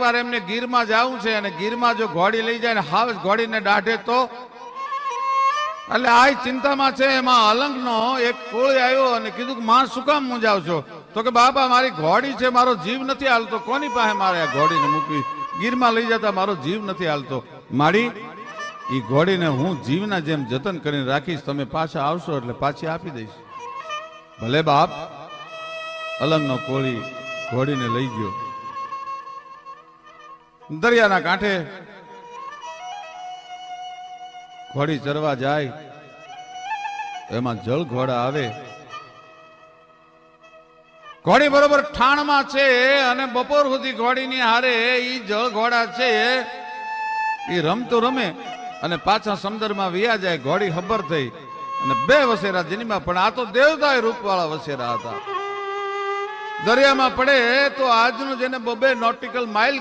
વાર એમને ગીરમાં જવું છે અને ગીરમાં જો ઘોડી લઈ જાય ને હાવ ઘોડીને દાઢે તો એટલે આ ચિંતામાં છે. એમાં અલંગનો એક કોળી આવ્યો અને કીધું કે માં શું કામ મૂંઝાવ છો? તો કે બાપા મારી ઘોડી છે, મારો જીવ નથી હાલતો, કોની પાસે મારે આ ઘોડીને મૂકવી? ગીરમાં લઈ જતા મારો જીવ નથી હાલતો. માડી એ ઘોડીને હું જીવના જેમ જતન કરીને રાખીશ, તમે પાછા આવશો એટલે પાછી આપી દઈશ. ભલે બાપ. અલંગનો કોળી ઘોડીને લઈ ગયો. દરિયાના કાંઠે ઘોડી ચરવા જાય, એમાં જળ ઘોડા આવે. ઘોડી બરોબર ઠાણમાં છે અને બપોર સુધી ઘોડીની હારે ઈ જળ ઘોડા છે એ રમતો રમે અને પાછા સમુદ્રમાં વિયા જાય. ઘોડી ખબર થઈ અને બે વસેરા જન્મ્યા, પણ આ તો દેવતા રૂપવાળા વસેરા હતા. દરિયામાં પડે તો આજનું જેને 2 નોટિકલ માઇલ